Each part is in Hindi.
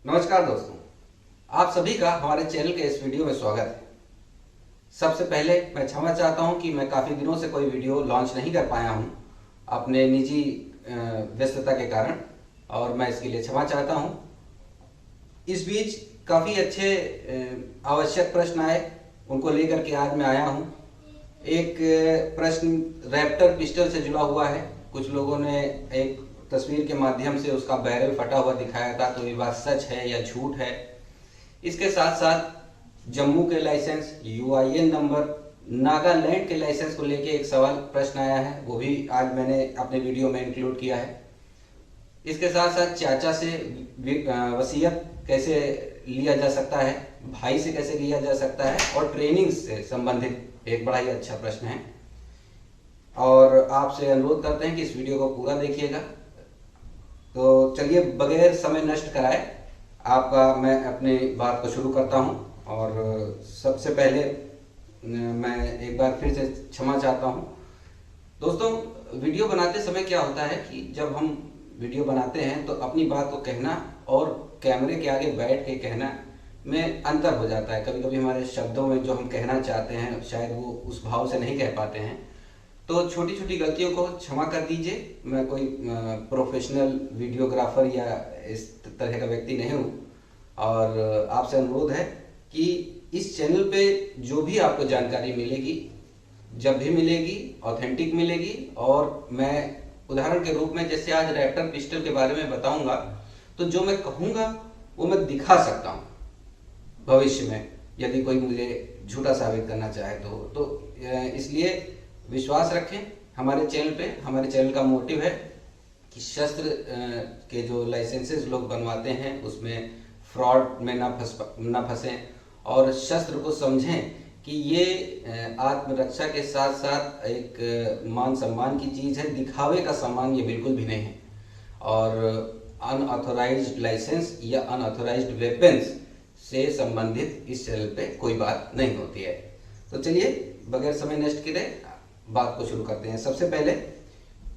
नमस्कार दोस्तों, आप सभी का हमारे चैनल के इस वीडियो में स्वागत है। सबसे पहले मैं क्षमा चाहता हूं कि मैं काफ़ी दिनों से कोई वीडियो लॉन्च नहीं कर पाया हूं अपने निजी व्यस्तता के कारण, और मैं इसके लिए क्षमा चाहता हूं। इस बीच काफ़ी अच्छे आवश्यक प्रश्न आए, उनको लेकर के आज मैं आया हूं। एक प्रश्न रैप्टर पिस्टल से जुड़ा हुआ है। कुछ लोगों ने एक तस्वीर के माध्यम से उसका बैरल फटा हुआ दिखाया था, तो ये बात सच है या झूठ है। इसके साथ साथ जम्मू के लाइसेंस, यूआईएन नंबर, नागालैंड के लाइसेंस को लेके एक सवाल प्रश्न आया है, वो भी आज मैंने अपने वीडियो में इंक्लूड किया है। इसके साथ साथ चाचा से वसीयत कैसे लिया जा सकता है, भाई से कैसे लिया जा सकता है, और ट्रेनिंग से संबंधित एक बड़ा ही अच्छा प्रश्न है। और आपसे अनुरोध करते हैं कि इस वीडियो को पूरा देखिएगा। तो चलिए बगैर समय नष्ट कराए मैं अपनी बात को शुरू करता हूं। और सबसे पहले मैं एक बार फिर से क्षमा चाहता हूं। दोस्तों, वीडियो बनाते समय क्या होता है कि जब हम वीडियो बनाते हैं तो अपनी बात को कहना और कैमरे के आगे बैठ के कहना में अंतर हो जाता है। कभी कभी हमारे शब्दों में जो हम कहना चाहते हैं शायद वो उस भाव से नहीं कह पाते हैं, तो छोटी छोटी गलतियों को क्षमा कर दीजिए। मैं कोई प्रोफेशनल वीडियोग्राफर या इस तरह का व्यक्ति नहीं हूँ, और आपसे अनुरोध है कि इस चैनल पे जो भी आपको जानकारी मिलेगी, जब भी मिलेगी, ऑथेंटिक मिलेगी। और मैं उदाहरण के रूप में जैसे आज रैप्टर पिस्टल के बारे में बताऊंगा, तो जो मैं कहूँगा वो मैं दिखा सकता हूँ भविष्य में, यदि कोई मुझे झूठा साबित करना चाहे तो इसलिए विश्वास रखें हमारे चैनल पे। हमारे चैनल का मोटिव है कि शस्त्र के जो लाइसेंसेस लोग बनवाते हैं उसमें फ्रॉड में ना फंसें, और शस्त्र को समझें कि ये आत्मरक्षा के साथ साथ एक मान सम्मान की चीज़ है, दिखावे का सम्मान ये बिल्कुल भी नहीं है। और अनऑथोराइज्ड लाइसेंस या अनऑथोराइज्ड वेपन्स से संबंधित इस चैनल पे कोई बात नहीं होती है। तो चलिए बगैर समय नष्ट किए बात को शुरू करते हैं। सबसे पहले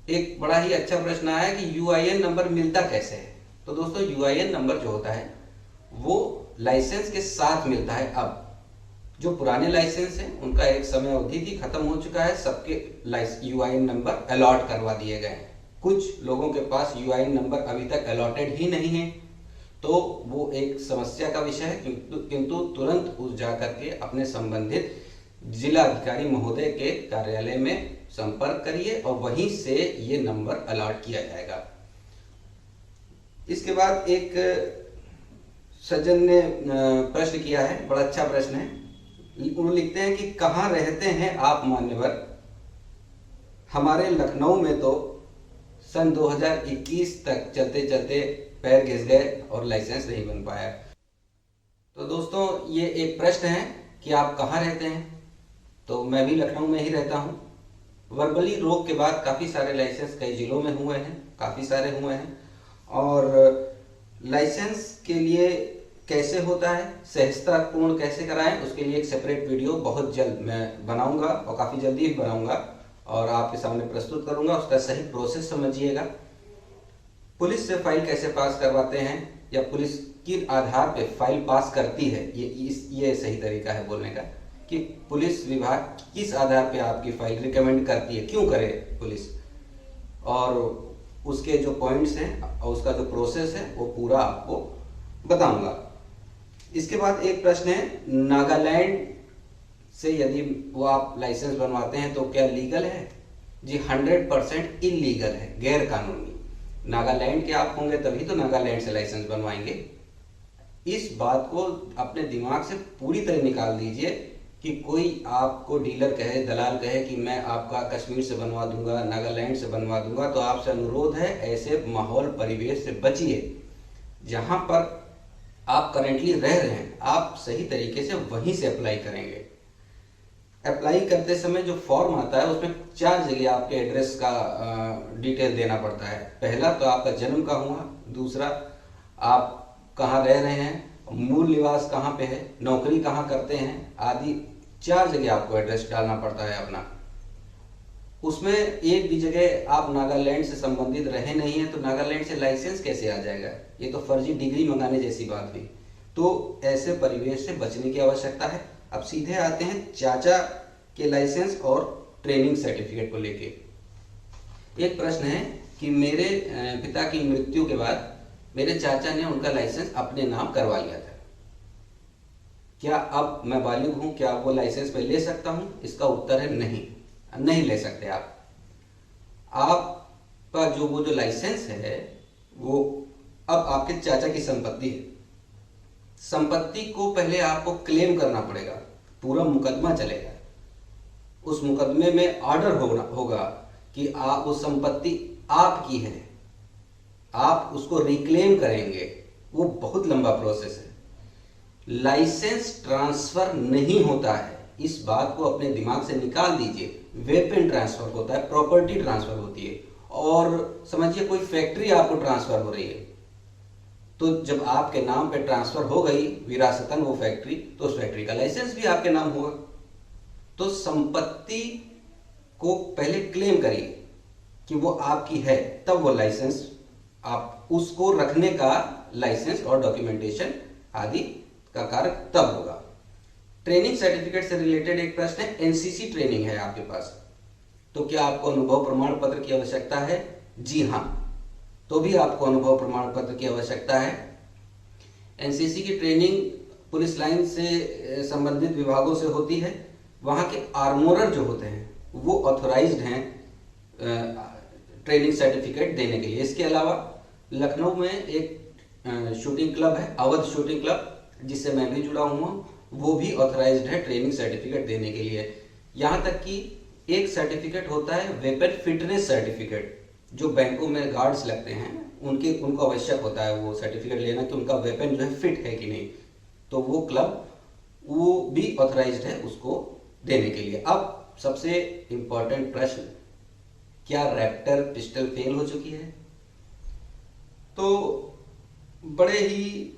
एक बड़ा ही अच्छा प्रश्न आया कि यूआईएन नंबर मिलता कैसे है। तो दोस्तों, यूआईएन नंबर जो होता है वो लाइसेंस के साथ मिलता है। अब जो पुराने लाइसेंस हैं उनका एक समय अवधि थी, खत्म हो चुका है, सबके यूआईएन नंबर अलॉट करवा दिए गए हैं। कुछ लोगों के पास यूआईएन नंबर अभी तक अलॉटेड ही नहीं है, तो वो एक समस्या का विषय है। किंतु तुरंत उस जाकर के अपने संबंधित जिला अधिकारी महोदय के कार्यालय में संपर्क करिए और वहीं से ये नंबर अलॉट किया जाएगा। इसके बाद एक सज्जन ने प्रश्न किया है, बड़ा अच्छा प्रश्न है। वो लिखते हैं कि कहाँ रहते हैं आप मान्यवर, हमारे लखनऊ में तो सन 2021 तक चलते चलते पैर घिस गए और लाइसेंस नहीं बन पाया। तो दोस्तों, ये एक प्रश्न है कि आप कहाँ रहते हैं। तो मैं भी लखनऊ में ही रहता हूँ। वर्बली रोक के बाद काफ़ी सारे लाइसेंस कई जिलों में हुए हैं, काफ़ी सारे हुए हैं। और लाइसेंस के लिए कैसे होता है, सहजतापूर्ण कैसे कराएं, उसके लिए एक सेपरेट वीडियो बहुत जल्द मैं बनाऊंगा, और काफ़ी जल्दी ही बनाऊंगा और आपके सामने प्रस्तुत करूंगा। उसका सही प्रोसेस समझिएगा। पुलिस से फाइल कैसे पास करवाते हैं, या पुलिस किस आधार पे फाइल पास करती है, ये सही तरीका है बोलने का, कि पुलिस विभाग किस आधार पे आपकी फाइल रिकमेंड करती है, क्यों करे पुलिस, और उसके जो पॉइंट्स हैं और उसका जो प्रोसेस है वो पूरा आपको बताऊंगा। इसके बाद एक प्रश्न है, नागालैंड से यदि वो आप लाइसेंस बनवाते हैं तो क्या लीगल है। जी 100% इलीगल है, गैर कानूनी। नागालैंड के आप होंगे तभी तो नागालैंड से लाइसेंस बनवाएंगे। इस बात को अपने दिमाग से पूरी तरह निकाल दीजिए कि कोई आपको डीलर कहे, दलाल कहे कि मैं आपका कश्मीर से बनवा दूंगा, नागालैंड से बनवा दूंगा। तो आपसे अनुरोध है, ऐसे माहौल परिवेश से बचिए। जहां पर आप करेंटली रह रहे हैं, आप सही तरीके से वहीं से अप्लाई करेंगे। अप्लाई करते समय जो फॉर्म आता है उसमें 4 जगह आपके एड्रेस का डिटेल देना पड़ता है। पहला तो आपका जन्म का हुआ, दूसरा आप कहाँ रह रहे हैं, मूल निवास कहाँ पे है, नौकरी कहाँ करते हैं, आदि 4 जगह आपको एड्रेस डालना पड़ता है अपना। उसमें एक भी जगह आप नागालैंड से संबंधित रहे नहीं हैं तो नागालैंड से लाइसेंस कैसे आ जाएगा? ये तो फर्जी डिग्री मंगाने जैसी बात हुई। तो ऐसे परिवेश से बचने की आवश्यकता है। अब सीधे आते हैं चाचा के लाइसेंस और ट्रेनिंग सर्टिफिकेट को लेके। एक प्रश्न है कि मेरे पिता की मृत्यु के बाद मेरे चाचा ने उनका लाइसेंस अपने नाम करवा लिया था, क्या अब मैं बालिग हूं, क्या वो लाइसेंस मैं ले सकता हूं? इसका उत्तर है नहीं, नहीं ले सकते आप। आपका वो जो लाइसेंस है वो अब आपके चाचा की संपत्ति है। संपत्ति को पहले आपको क्लेम करना पड़ेगा, पूरा मुकदमा चलेगा। उस मुकदमे में ऑर्डर होगा कि आप वो संपत्ति आपकी है, आप उसको रिक्लेम करेंगे। वो बहुत लंबा प्रोसेस है। लाइसेंस ट्रांसफर नहीं होता है, इस बात को अपने दिमाग से निकाल दीजिए। वेपन ट्रांसफर होता है, प्रॉपर्टी ट्रांसफर होती है। और समझिए कोई फैक्ट्री आपको ट्रांसफर हो रही है, तो जब आपके नाम पे ट्रांसफर हो गई विरासतन वो फैक्ट्री, तो उस फैक्ट्री का लाइसेंस भी आपके नाम होगा। तो संपत्ति को पहले क्लेम करिए कि वो आपकी है, तब वो लाइसेंस, आप उसको रखने का लाइसेंस और डॉक्यूमेंटेशन आदि का कार्य तब होगा। ट्रेनिंग सर्टिफिकेट से रिलेटेड एक प्रश्न है, एनसीसी ट्रेनिंग है आपके पास, तो क्या आपको अनुभव प्रमाण पत्र की आवश्यकता है? जी हाँ, तो भी आपको अनुभव प्रमाण पत्र की आवश्यकता है। एनसीसी की ट्रेनिंग पुलिस लाइन से संबंधित विभागों से होती है। वहाँ के आर्मोरर जो होते हैं वो ऑथोराइज्ड हैं ट्रेनिंग सर्टिफिकेट देने के लिए। इसके अलावा लखनऊ में एक शूटिंग क्लब है, अवध शूटिंग क्लब, जिससे मैं भी जुड़ा हुआ, वो भी ऑथराइज्ड है ट्रेनिंग सर्टिफिकेट देने के लिए। यहाँ तक कि एक सर्टिफिकेट होता है वेपन फिटनेस सर्टिफिकेट, जो बैंकों में गार्ड्स लगते हैं उनको आवश्यक होता है वो सर्टिफिकेट लेना कि उनका वेपन जो है फिट है कि नहीं। तो वो क्लब वो भी ऑथराइज्ड है उसको देने के लिए। अब सबसे इंपॉर्टेंट प्रश्न, क्या रैप्टर पिस्टल फेल हो चुकी है? तो बड़े ही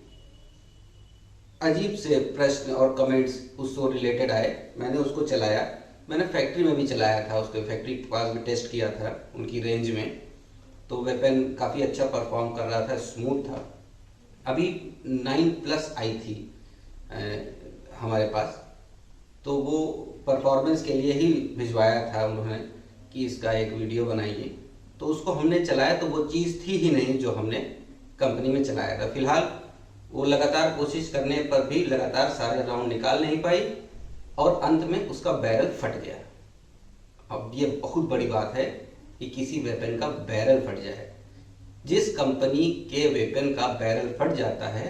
अजीब से प्रश्न और कमेंट्स उससे रिलेटेड आए। मैंने उसको चलाया, मैंने फैक्ट्री में भी चलाया था, उसके फैक्ट्री के पास भी टेस्ट किया था उनकी रेंज में, तो वेपन काफ़ी अच्छा परफॉर्म कर रहा था, स्मूथ था। अभी 9+ आई थी हमारे पास, तो वो परफॉर्मेंस के लिए ही भिजवाया था उन्होंने कि इसका एक वीडियो बनाइए, तो उसको हमने चलाया तो वो चीज़ थी ही नहीं जो हमने कंपनी में चलाया था। फिलहाल वो लगातार कोशिश करने पर भी लगातार सारे राउंड निकाल नहीं पाई और अंत में उसका बैरल फट गया। अब ये बहुत बड़ी बात है कि किसी वेपन का बैरल फट जाए। जिस कंपनी के वेपन का बैरल फट जाता है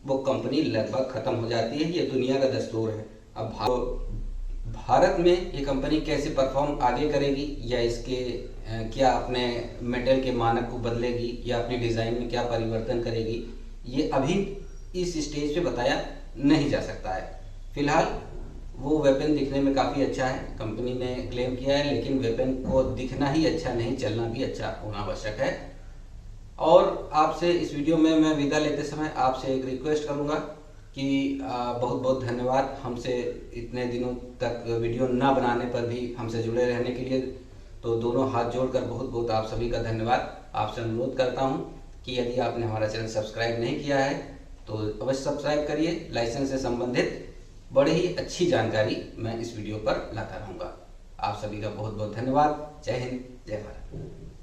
वो कंपनी लगभग खत्म हो जाती है, ये दुनिया का दस्तूर है। अब भारत में ये कंपनी कैसे परफॉर्म आगे करेगी, या इसके क्या अपने मेटल के मानक को बदलेगी या अपनी डिज़ाइन में क्या परिवर्तन करेगी, ये अभी इस स्टेज पे बताया नहीं जा सकता है। फिलहाल वो वेपन दिखने में काफ़ी अच्छा है, कंपनी ने क्लेम किया है, लेकिन वेपन को दिखना ही अच्छा नहीं, चलना भी अच्छा होना आवश्यक है। और आपसे इस वीडियो में मैं विदा लेते समय आपसे एक रिक्वेस्ट करूंगा कि बहुत बहुत धन्यवाद हमसे इतने दिनों तक वीडियो ना बनाने पर भी हमसे जुड़े रहने के लिए। तो दोनों हाथ जोड़कर बहुत बहुत आप सभी का धन्यवाद। आपसे अनुरोध करता हूं कि यदि आपने हमारा चैनल सब्सक्राइब नहीं किया है तो अवश्य सब्सक्राइब करिए। लाइसेंस से संबंधित बड़ी ही अच्छी जानकारी मैं इस वीडियो पर लाता रहूँगा। आप सभी का बहुत बहुत धन्यवाद। जय हिंद, जय भारत।